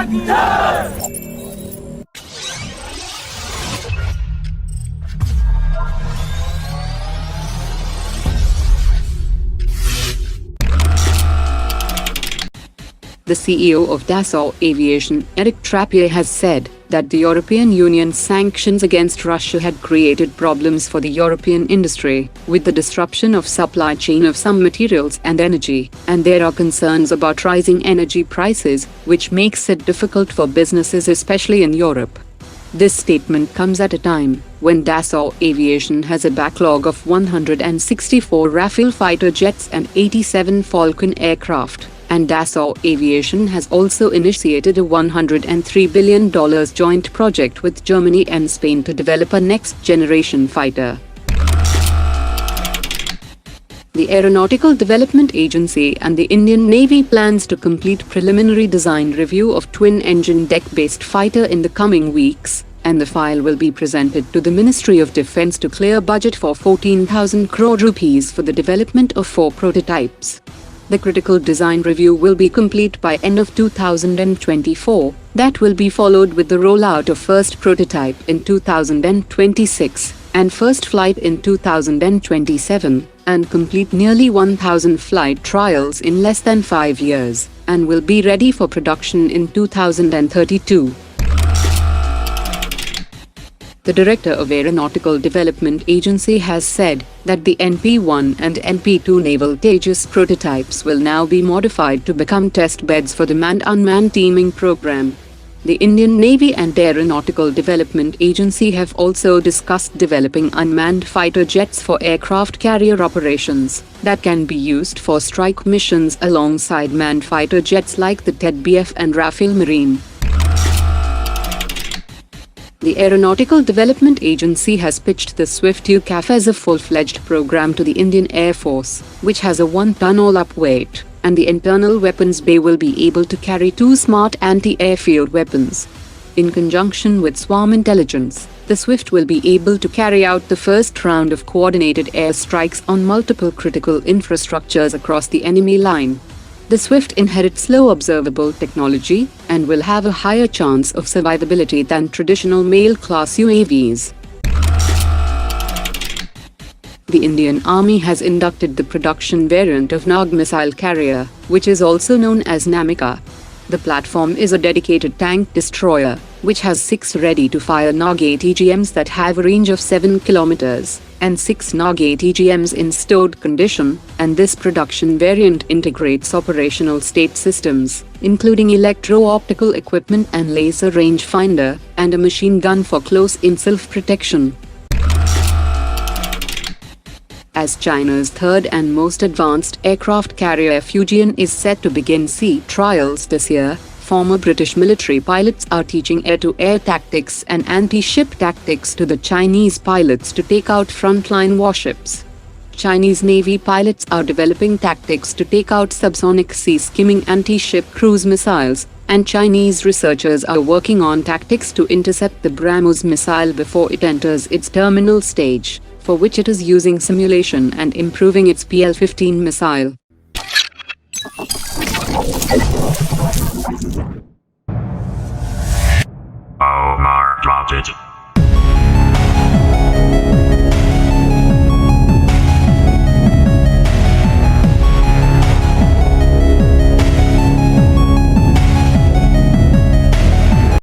The CEO of Dassault Aviation, Eric Trappier, has said that the European Union's sanctions against Russia had created problems for the European industry, with the disruption of supply chain of some materials and energy, and there are concerns about rising energy prices, which makes it difficult for businesses especially in Europe. This statement comes at a time when Dassault Aviation has a backlog of 164 Rafale fighter jets and 87 Falcon aircraft, and Dassault Aviation has also initiated a $103 billion joint project with Germany and Spain to develop a next-generation fighter. The Aeronautical Development Agency and the Indian Navy plans to complete preliminary design review of twin-engine deck-based fighter in the coming weeks, and the file will be presented to the Ministry of Defence to clear budget for 14,000 crore rupees for the development of 4 prototypes. The critical design review will be complete by end of 2024, that will be followed with the rollout of first prototype in 2026, and first flight in 2027, and complete nearly 1,000 flight trials in less than 5 years, and will be ready for production in 2032. The Director of Aeronautical Development Agency has said that the NP-1 and NP-2 Naval Tejas prototypes will now be modified to become test beds for the manned-unmanned teaming program. The Indian Navy and Aeronautical Development Agency have also discussed developing unmanned fighter jets for aircraft carrier operations that can be used for strike missions alongside manned fighter jets like the TEDBF and Rafale Marine. The Aeronautical Development Agency has pitched the Swift UCAV as a full-fledged program to the Indian Air Force, which has a 1-ton all-up weight, and the internal weapons bay will be able to carry 2 smart anti-airfield weapons. In conjunction with Swarm Intelligence, the Swift will be able to carry out the first round of coordinated airstrikes on multiple critical infrastructures across the enemy line. The Swift inherits low observable technology and will have a higher chance of survivability than traditional male-class UAVs. The Indian Army has inducted the production variant of NAG missile carrier, which is also known as NAMICA. The platform is a dedicated tank destroyer, which has 6 ready-to-fire NAG ATGMs that have a range of 7 kilometers, and 6 NAG ATGMs in stored condition, and this production variant integrates operational state systems, including electro-optical equipment and laser rangefinder, and a machine gun for close-in self-protection. As China's third and most advanced aircraft carrier Fujian is set to begin sea trials this year, former British military pilots are teaching air-to-air tactics and anti-ship tactics to the Chinese pilots to take out frontline warships. Chinese Navy pilots are developing tactics to take out subsonic sea-skimming anti-ship cruise missiles, and Chinese researchers are working on tactics to intercept the Brahmos missile before it enters its terminal stage, for which it is using simulation and improving its PL-15 missile.